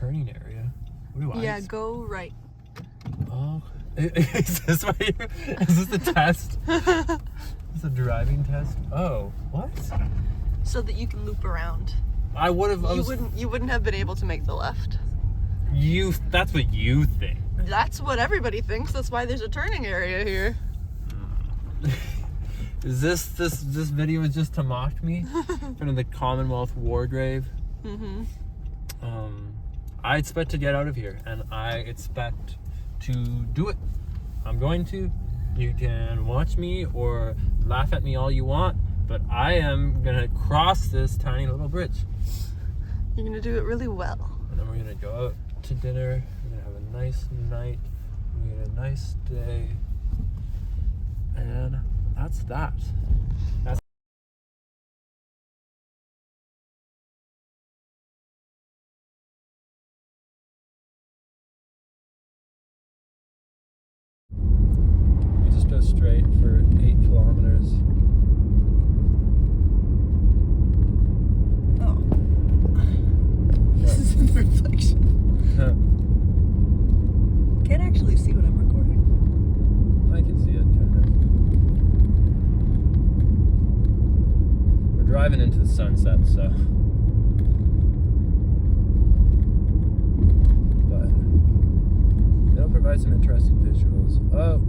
turning area. What do I? Yeah, go right. Oh, is this why is this a test? Is this a driving test? Oh, what? So that you can loop around. I would have. You wouldn't have been able to make the left. That's what you think. That's what everybody thinks. That's why there's a turning area here. Is this video is just to mock me in front of the Commonwealth War grave? Mm-hmm. I expect to get out of here, and I expect to do it. I'm going to. You can watch me or laugh at me all you want, but I am gonna cross this tiny little bridge. You're gonna do it really well. And then we're gonna go out to dinner. We're gonna have a nice night. We're gonna have a nice day. And that's that. That's we just go straight for 8 kilometers. Oh. This is in reflection. Can't actually see what I'm recording. I can see it, kind of. We're driving into the sunset, so. But it'll provide some interesting visuals. Oh,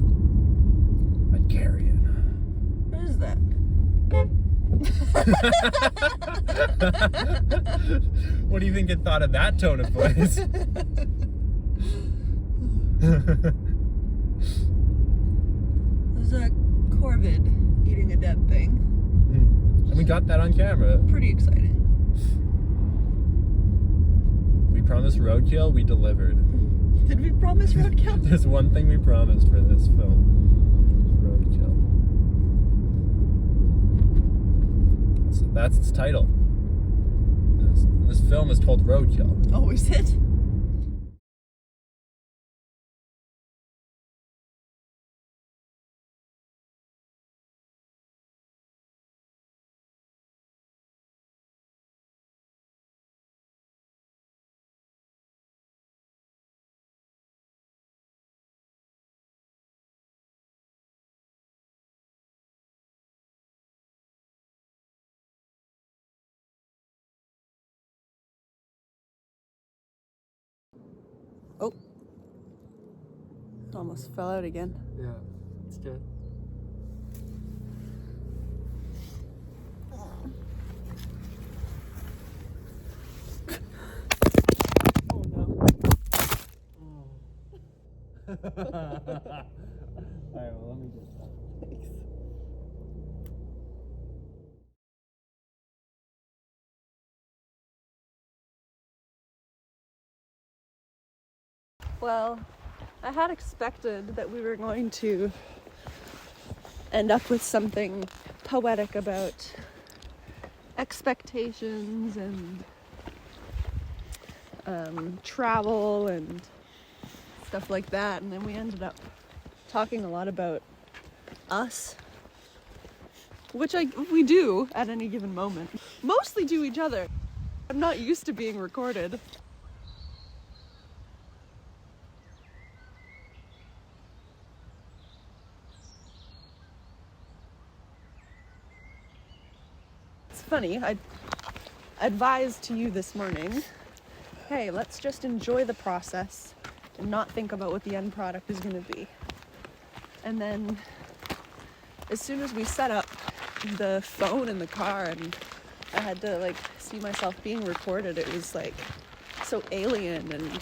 a carrion. What is that? What do you think it thought of that tone of voice? There's a corvid eating a dead thing. And we got that on camera. Pretty exciting. We promised roadkill, we delivered. Did we promise roadkill? There's one thing we promised for this film. Roadkill. That's its title. This film is called Roadkill. Oh, is it? Oh. Almost fell out again. Yeah, it's good. Oh no. Alright, well, let me get that. Thanks. Well, I had expected that we were going to end up with something poetic about expectations and travel and stuff like that, and then we ended up talking a lot about us, which we do at any given moment, mostly to each other. I'm not used to being recorded. It's funny, I advised to you this morning, hey, let's just enjoy the process and not think about what the end product is going to be. And then as soon as we set up the phone in the car and I had to like see myself being recorded, it was like so alien and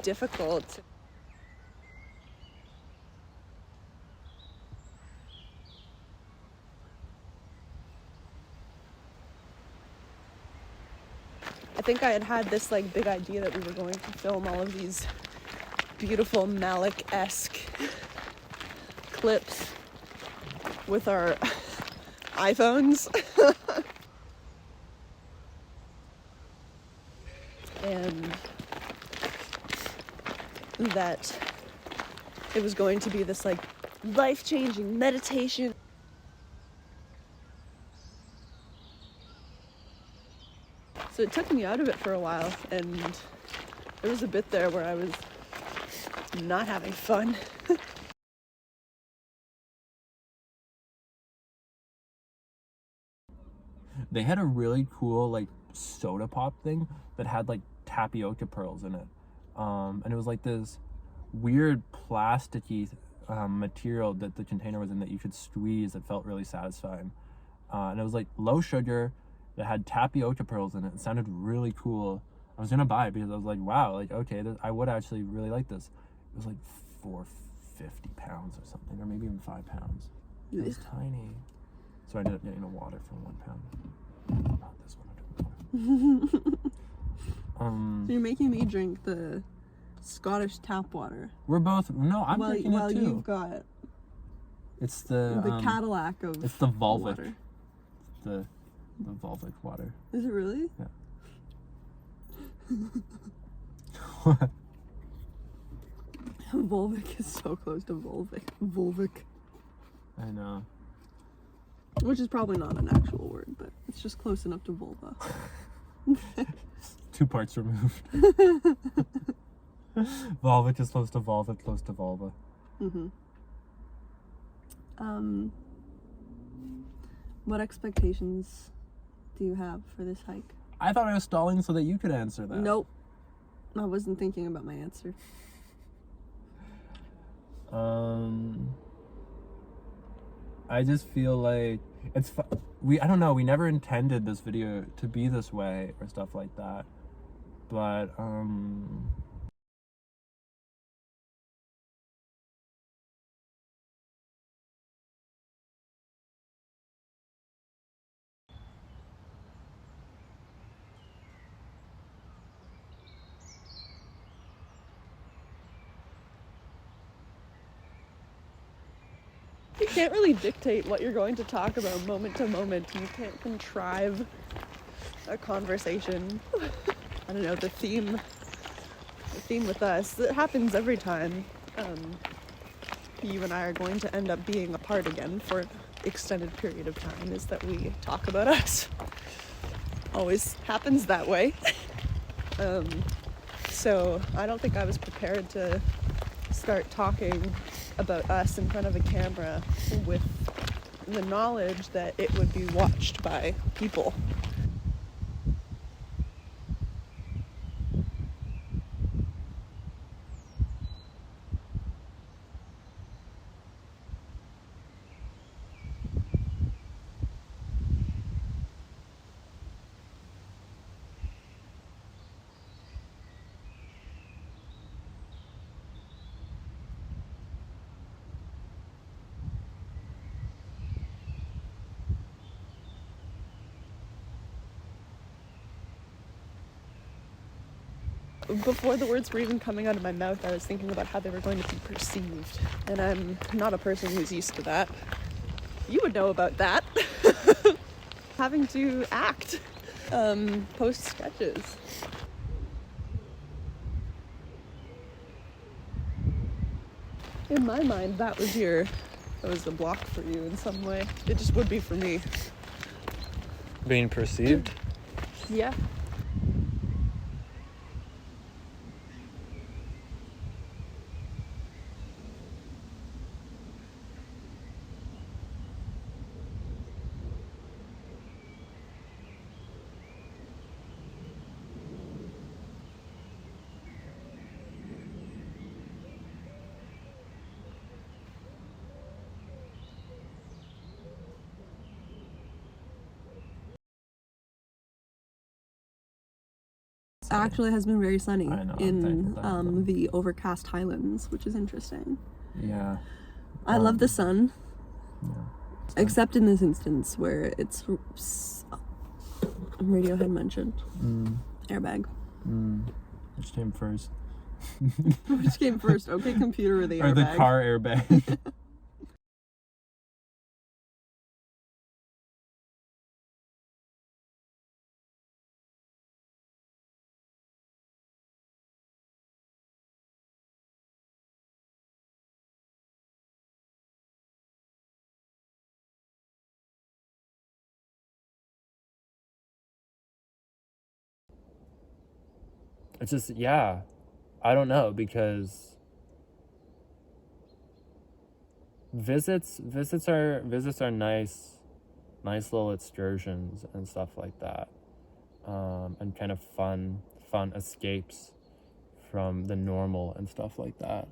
difficult. I think I had this like big idea that we were going to film all of these beautiful Malik-esque clips with our iPhones. And that it was going to be this like life-changing meditation. So it took me out of it for a while, and there was a bit there where I was not having fun. They had a really cool like soda pop thing that had like tapioca pearls in it, and it was like this weird plasticky material that the container was in that you could squeeze that felt really satisfying, and it was like low sugar that had tapioca pearls in it. It sounded really cool. I was gonna buy it because I was like, wow, like okay, I would actually really like this. It was like 450 pounds or something, or maybe even 5 pounds. It was tiny. So I ended up getting a water for 1 pound. Not this one, I don't know. So you're making me drink the Scottish tap water. We're both, no, I'm drinking it too. You've got It's the Cadillac of it's the Volvic. water. The Volvic water. Is it really? Yeah. What? Volvic is so close to Volvic. Volvic. I know. Which is probably not an actual word, but it's just close enough to vulva. 2 parts removed. Volvic is close to vulva, close to vulva. What expectations do you have for this hike? I thought I was stalling so that you could answer that. Nope. I wasn't thinking about my answer. I just feel like it's I don't know, we never intended this video to be this way or stuff like that, but You can't really dictate what you're going to talk about moment to moment. You can't contrive a conversation. I don't know, the theme with us, it happens every time. You and I are going to end up being apart again for an extended period of time, is that we talk about us. Always happens that way. So I don't think I was prepared to start talking about us in front of a camera with the knowledge that it would be watched by people. Before the words were even coming out of my mouth, I was thinking about how they were going to be perceived. And I'm not a person who's used to that. You would know about that. Having to act, post sketches. In my mind, that was a block for you in some way. It just would be for me. being perceived. Yeah. Actually has been very sunny I know, I'm in thankful that the overcast highlands, which is interesting. Yeah. I love the sun, Yeah. except in this instance where it's Radiohead mentioned. Airbag. Which came first? Which came first? Okay, computer or the airbag? Or the car airbag. it's just, yeah, I don't know, because visits are nice little excursions and stuff like that, and kind of fun escapes from the normal and stuff like that.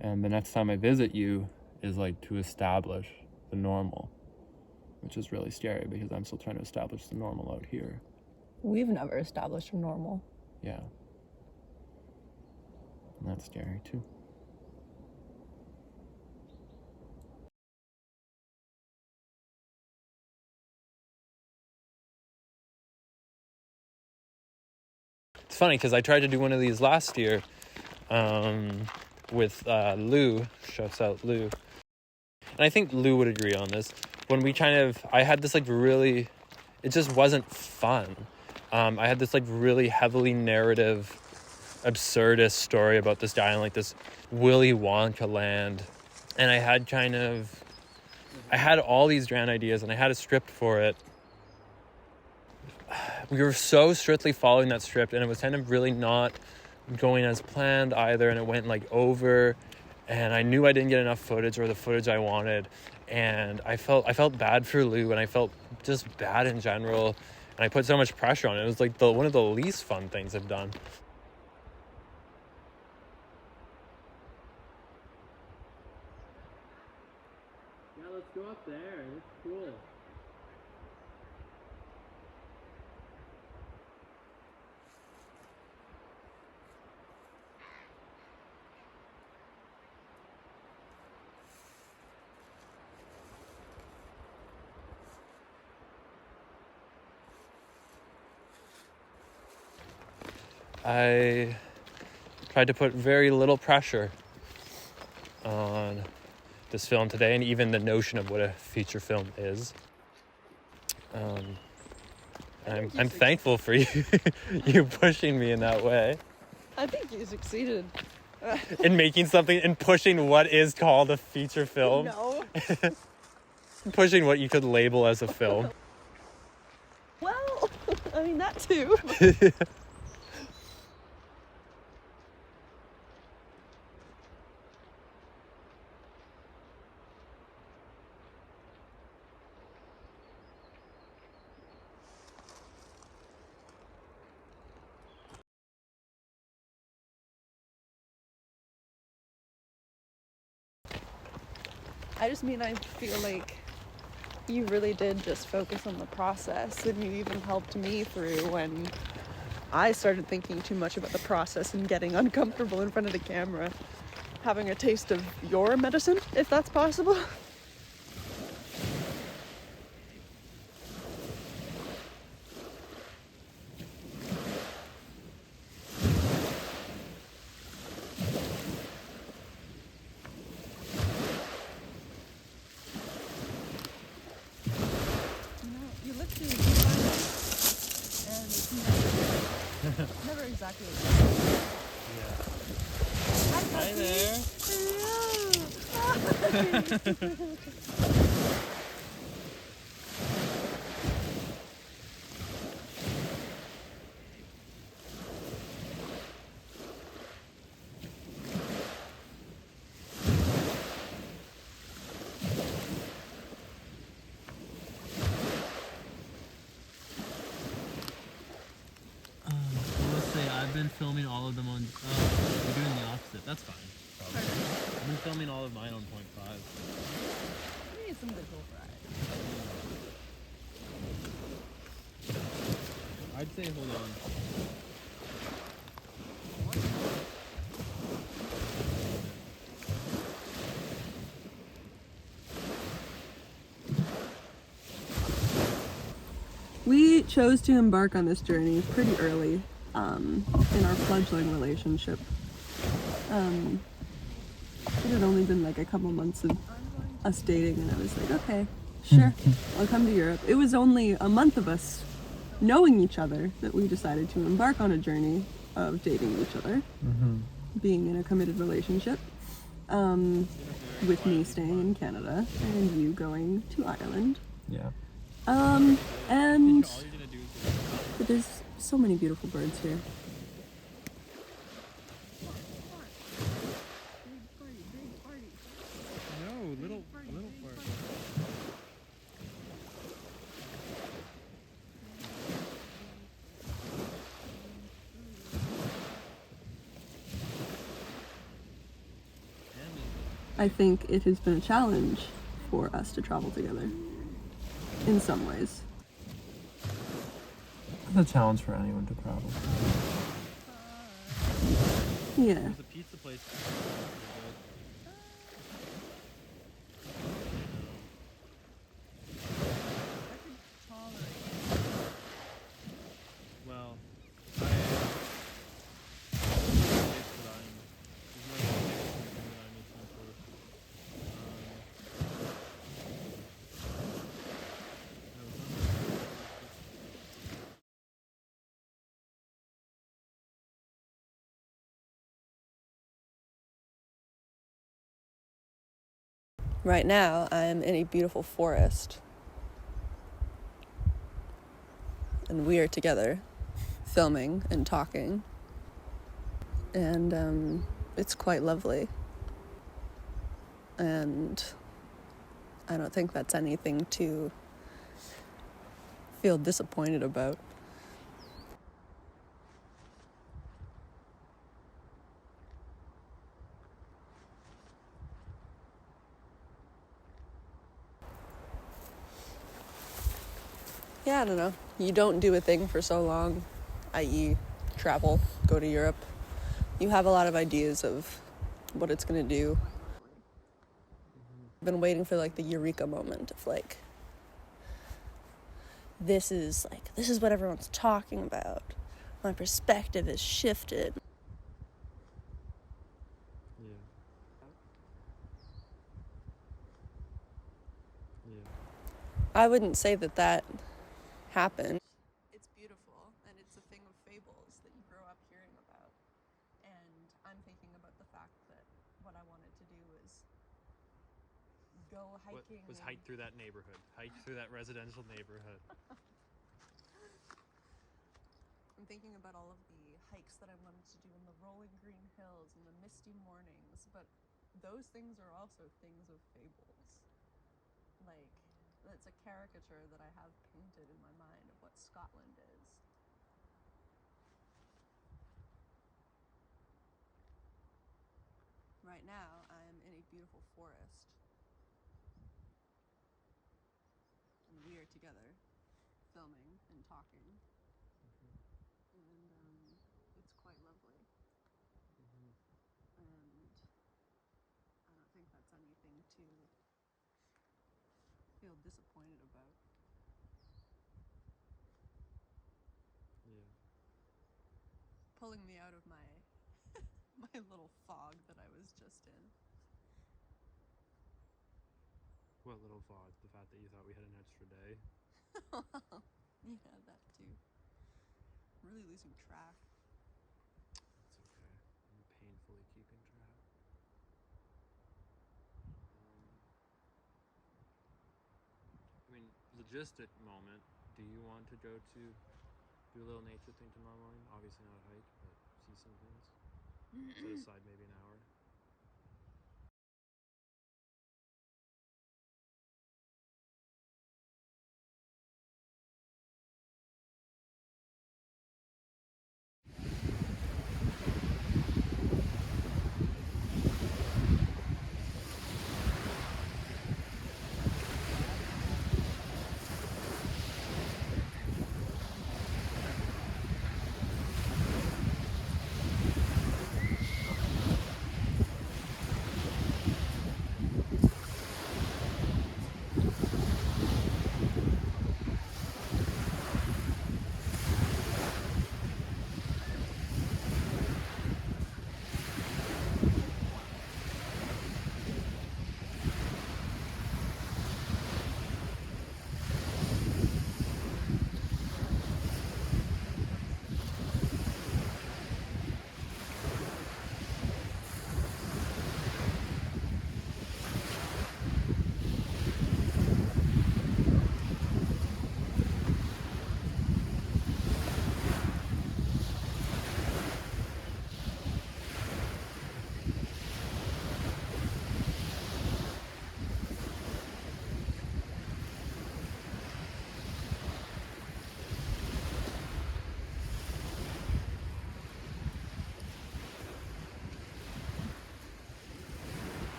And the next time I visit you is like to establish the normal, which is really scary because I'm still trying to establish the normal out here. We've never established a normal. Yeah. And that's scary too. It's funny because I tried to do one of these last year with Lou. Shouts out Lou. And I think Lou would agree on this. When we I had this like really, it just wasn't fun. I had this like really heavily narrative, absurdist story about this guy in like this Willy Wonka land. And I had all these grand ideas and I had a script for it. We were so strictly following that script and it was kind of really not going as planned either, and it went like over, and I knew I didn't get enough footage or the footage I wanted, and I felt bad for Lou, and I felt just bad in general, and I put so much pressure on it. It was like one of the least fun things I've done. Yeah, let's go up there. It's cool. I tried to put very little pressure on this film today, and even the notion of what a feature film is. I'm thankful for you you pushing me in that way. I think you succeeded. In making something, in pushing what is called a feature film. No. Pushing what you could label as a film. Well, I mean, that too. I just mean, I feel like you really did just focus on the process, and you even helped me through when I started thinking too much about the process and getting uncomfortable in front of the camera. Having a taste of your medicine, if that's possible. You look through the and it's never exactly like that. Yeah. Hi there. I've been filming all of them on. We're doing the opposite. That's fine. Probably. I've been filming all of mine on 0.5. We need some visual fries. I'd say hold on. We chose to embark on this journey pretty early in our fledgling relationship. It had only been like a couple months of us dating, and I was like, okay, sure, I'll come to Europe. It was only a month of us knowing each other that we decided to embark on a journey of dating each other, being in a committed relationship, with me staying in Canada and you going to Ireland. Yeah. And there's so many beautiful birds here. I think it has been a challenge for us to travel together in some ways. It's a challenge for anyone to travel. Yeah. There's a pizza place. Well, Right now, I am in a beautiful forest. And we are together, filming and talking. And it's quite lovely. And I don't think that's anything to feel disappointed about. Yeah, I don't know. You don't do a thing for so long, i.e. travel, go to Europe. You have a lot of ideas of what it's going to do. I've been waiting for like the eureka moment of like, this is what everyone's talking about. My perspective has shifted. Yeah. I wouldn't say that happened. It's beautiful, and it's a thing of fables that you grow up hearing about. And I'm thinking about the fact that what I wanted to do was go hiking. Was hike through that neighborhood. Hike through that residential neighborhood. I'm thinking about all of the hikes that I wanted to do in the rolling green hills and the misty mornings, but those things are also things of fables. Like, it's a caricature that I have painted in my mind of what Scotland is. Right now, I'm in a beautiful forest. And we are together, filming and talking. And it's quite lovely. And I don't think that's anything to feel disappointed about. Yeah. Pulling me out of my my little fog that I was just in. What little fog? The fact that you thought we had an extra day? Yeah, that too. I'm really losing track. It's okay. I'm painfully keeping track. Logistic moment. Do you want to go to do a little nature thing tomorrow morning? Obviously not a hike, but see some things. Set aside maybe an hour.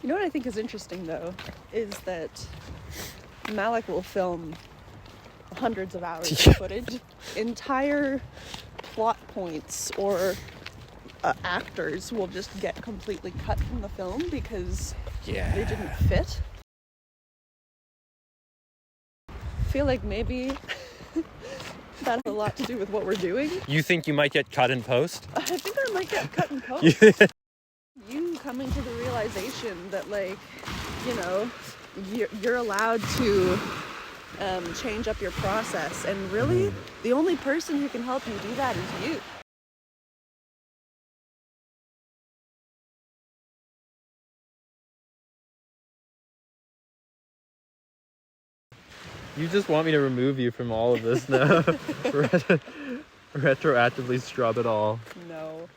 You know what I think is interesting, though, is that Malik will film hundreds of hours of footage. Entire plot points or actors will just get completely cut from the film because they didn't fit. I feel like maybe that has a lot to do with what we're doing. You think you might get cut in post? I think I might get cut in post. You coming to the realization that, like, you know, you're allowed to change up your process, and really the only person who can help you do that is you. You just want me to remove you from all of this now. Retroactively scrub it all. No.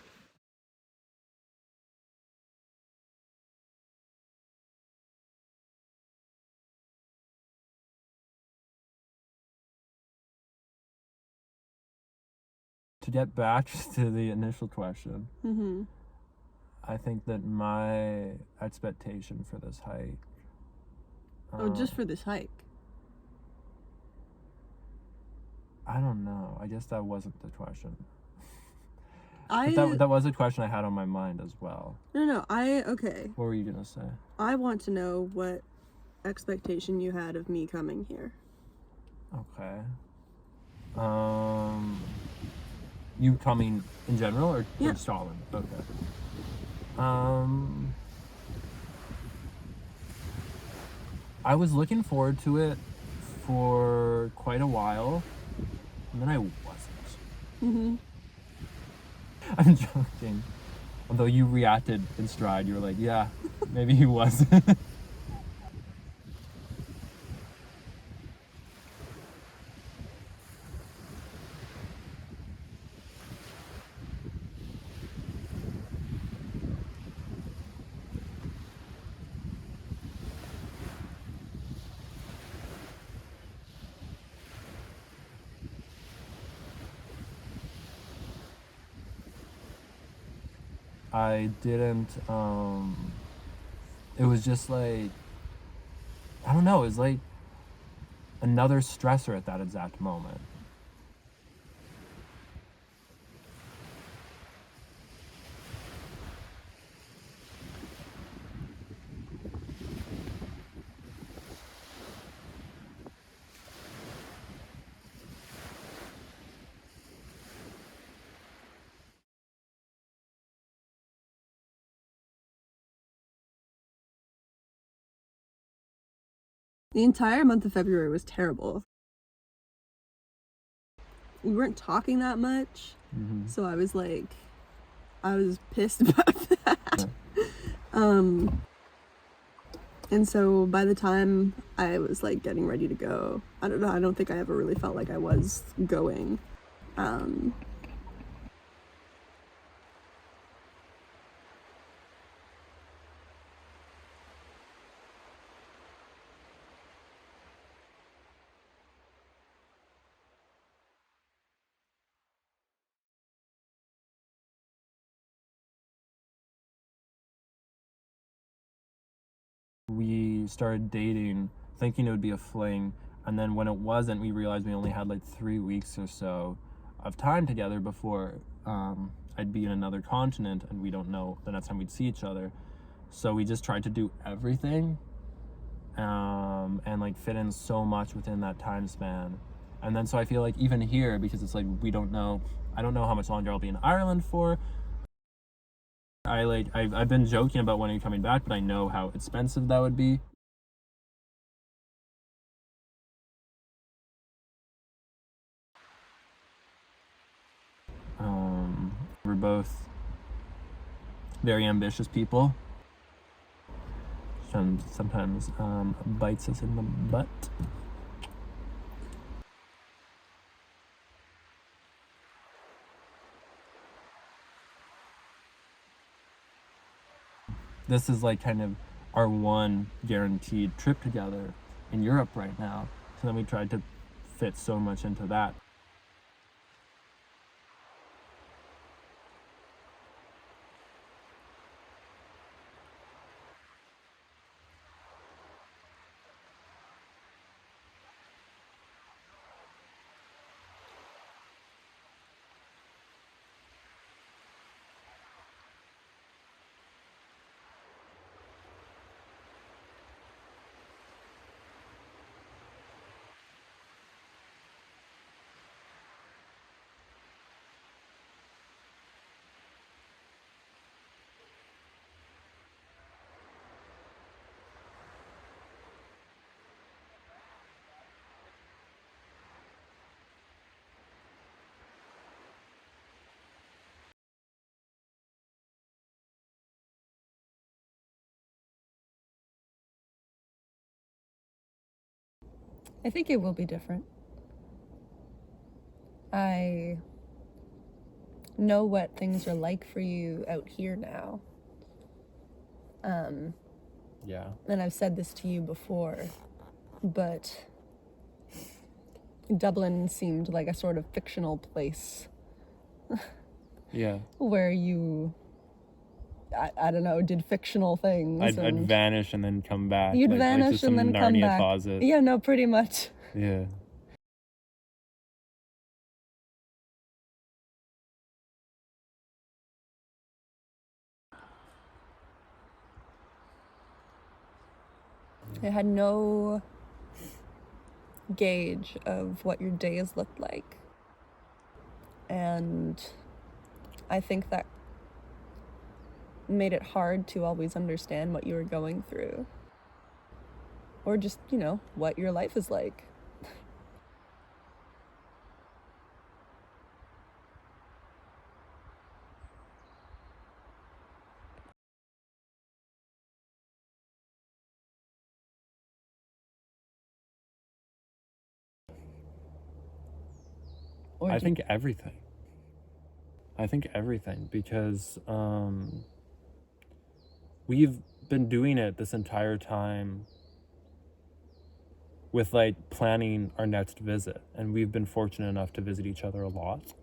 To get back to the initial question, I think that my expectation for this hike. Just for this hike. I don't know. I guess that wasn't the question. But that was a question I had on my mind as well. Okay. What were you gonna say? I want to know what expectation you had of me coming here. Okay. You coming in general or Stalin? Okay. I was looking forward to it for quite a while, and then I wasn't. I'm joking. Although you reacted in stride, you were like, yeah, maybe he wasn't. I didn't, it was just like, I don't know, it was like another stressor at that exact moment. The entire month of February was terrible. We weren't talking that much, so I was pissed about that. And so by the time I was like getting ready to go, I don't know, I don't think I ever really felt like I was going. We started dating thinking it would be a fling, and then when it wasn't, we realized we only had like 3 weeks or so of time together before I'd be in another continent, and we don't know the next time we'd see each other. So we just tried to do everything and like fit in so much within that time span. And then so I feel like even here, because it's like I don't know how much longer I'll be in Ireland for. I've been joking about when you're coming back, but I know how expensive that would be. We're both very ambitious people. Sometimes bites us in the butt. This is like kind of our one guaranteed trip together in Europe right now. So then we tried to fit so much into that. I think it will be different. I know what things are like for you out here now. Yeah. And I've said this to you before, but Dublin seemed like a sort of fictional place Yeah. where you, I don't know, did fictional things. I'd vanish and then come back. You'd like vanish just some and then come Narnia back. closet. Yeah, no, pretty much. Yeah. I had no gauge of what your days looked like. And I think that made it hard to always understand what you were going through. Or just, you know, what your life is like. Or I do- think everything. I think everything because we've been doing it this entire time with like planning our next visit, and we've been fortunate enough to visit each other a lot.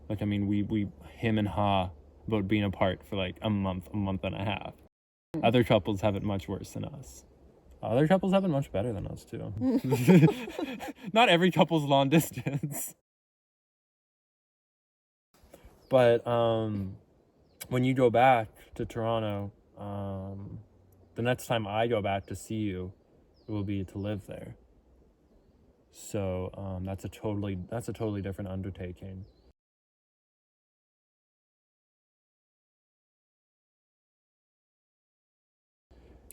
Like, I mean, we him and Ha about being apart for like a month and a half. Other couples have it much worse than us. Other couples have it much better than us too. Not every couple's long distance. But when you go back to Toronto, the next time I go back to see you, it will be to live there. So that's a totally different undertaking.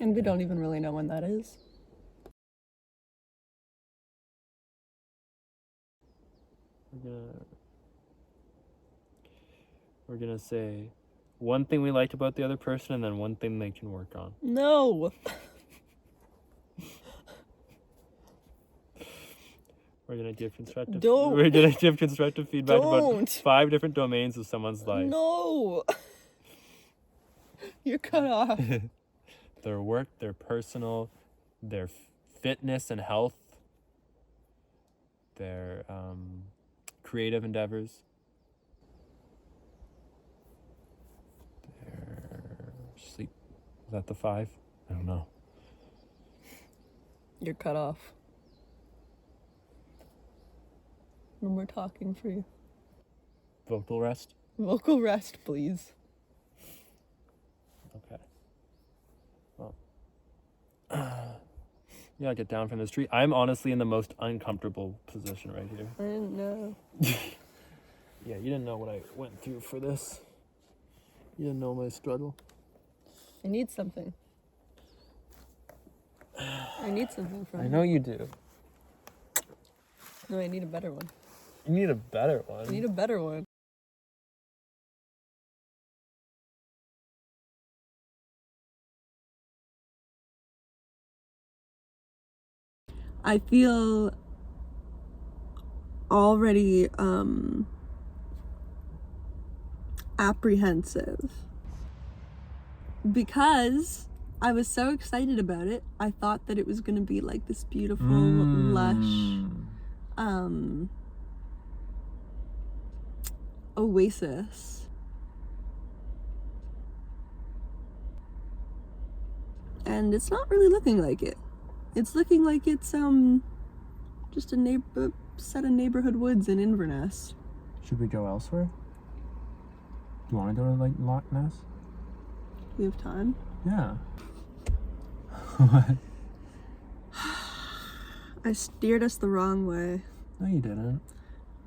And we don't even really know when that is. We're gonna say one thing we like about the other person and then one thing they can work on. No. We're gonna give constructive Don't. We're gonna give constructive feedback about Don't. 5 different domains of someone's life. No. You're cut off. Their work, their personal, their fitness and health, their creative endeavors, their sleep. Is that the 5? I don't know. You're cut off. No more talking for you. Vocal rest? Vocal rest, please. Okay. Well, yeah, get down from this tree. I'm honestly in the most uncomfortable position right here. I didn't know. Yeah, you didn't know what I went through for this. You didn't know my struggle. I need something. I need something from I you. know you do. No, I need a better one. You need a better one. I need a better one. I feel already apprehensive because I was so excited about it. I thought that it was going to be like this beautiful, lush oasis. And it's not really looking like it. It's looking like it's just a set of neighborhood woods in Inverness. Should we go elsewhere? Do you want to go to like Loch Ness? We have time. Yeah. What? I steered us the wrong way. No, you didn't.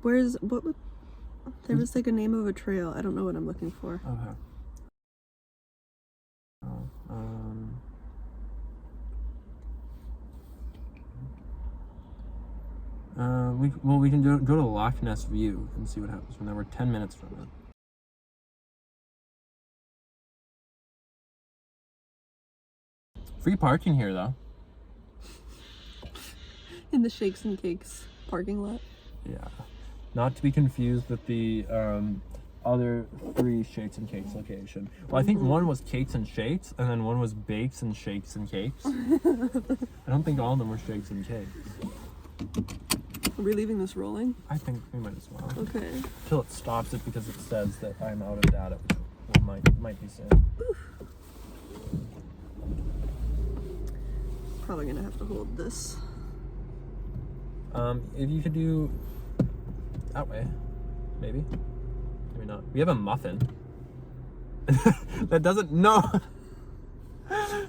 There was like a name of a trail. I don't know what I'm looking for. Okay. We can go to Loch Ness View and see what happens from there. We're 10 minutes from it. Free parking here, though. In the Shakes and Cakes parking lot. Yeah. Not to be confused with the other 3 Shakes and Cakes location. Well, I think one was Cakes and Shakes, and then one was Bakes and Shakes and Cakes. I don't think all of them were Shakes and Cakes. Are we leaving this rolling? I think we might as well. Okay. Till it stops it because it says that I'm out of data, which might be soon. Probably gonna have to hold this. If you could do that way, maybe not. We have a muffin. That doesn't, no.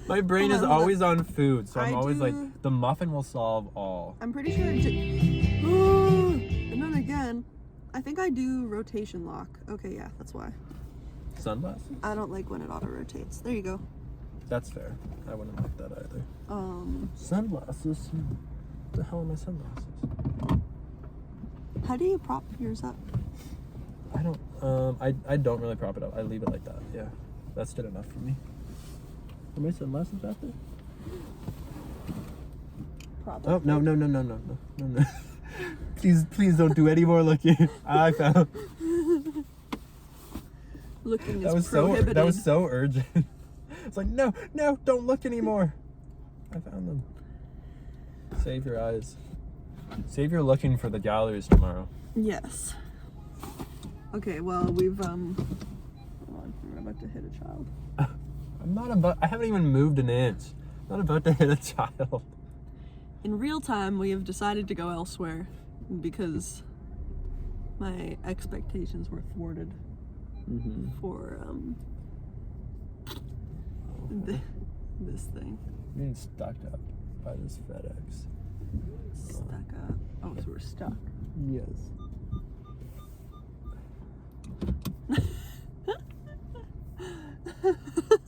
My brain is always on food, so I'm always like, the muffin will solve all. I'm pretty sure and then again, I think I do rotation lock. Okay, yeah, that's why. Sunglasses? I don't like when it auto rotates. There you go. That's fair. I wouldn't like that either. Sunglasses? What the hell are my sunglasses? How do you prop yours up? I don't, I don't really prop it up. I leave it like that. Yeah, that's good enough for me. Are my sunglasses out there? Probably. Oh, no. Please don't do any more looking. I found. Looking is prohibited. That was so urgent. It's like, no, don't look anymore. I found them. Save your eyes. Save your looking for the galleries tomorrow. Yes. Okay, well, we've, hold on, we're about to hit a child. I haven't even moved an inch. I'm not about to hit a child. In real time, we have decided to go elsewhere because my expectations were thwarted for, this thing. You're getting stuck up by this FedEx. Stuck up. Oh, so we're stuck. Yes.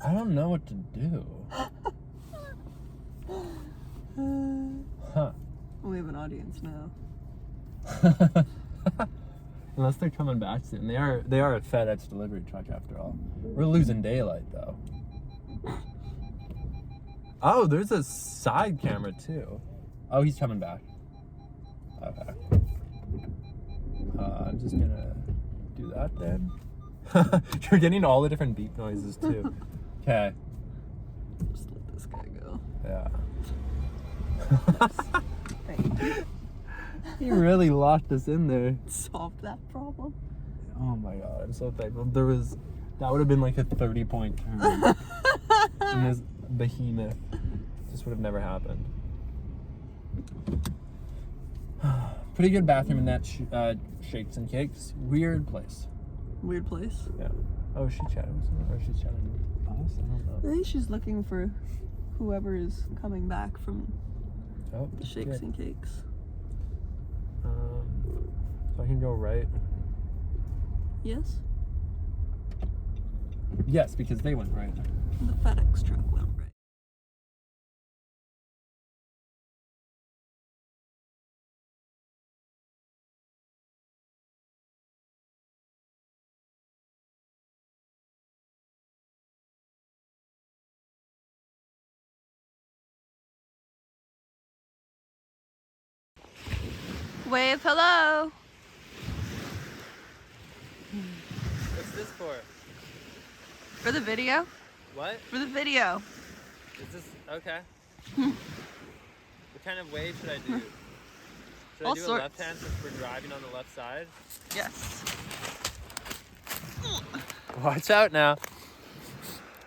I don't know what to do. Huh. We have an audience now. Unless they're coming back soon. They are a FedEx delivery truck after all. We're losing daylight though. Oh, there's a side camera too. Oh, he's coming back. Okay. I'm just gonna do that then. You're getting all the different beep noises too. Okay. Just let this guy go. Yeah. Thank you. You really locked us in there. Solved that problem. Oh my god, I'm so thankful. That would have been like a 30-point turn. And this behemoth just would have never happened. Pretty good bathroom in that Shakes and Cakes. Weird place. Weird place. Yeah. Oh, is she chatting with someone? Or is she chatting with us? I don't I know. think she's looking for whoever is coming back from Oh, the Shakes and Cakes. So I can go right. Yes? Yes, because they went right. The FedEx truck went right. Wave hello. What's this for? For the video? What? For the video. Is this okay? What kind of wave should I do? Should All I do sorts. a left hand since we're driving on the left side? Yes. Watch out now.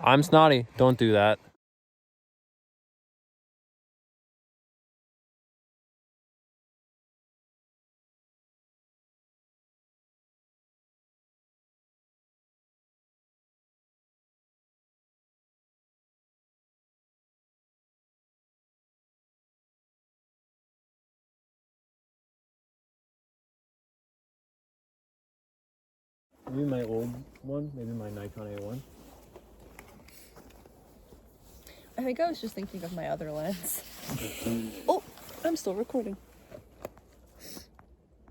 I'm snotty. Don't do that. Maybe my old one, maybe my Nikon A1. I think I was just thinking of my other lens. Oh, I'm still recording.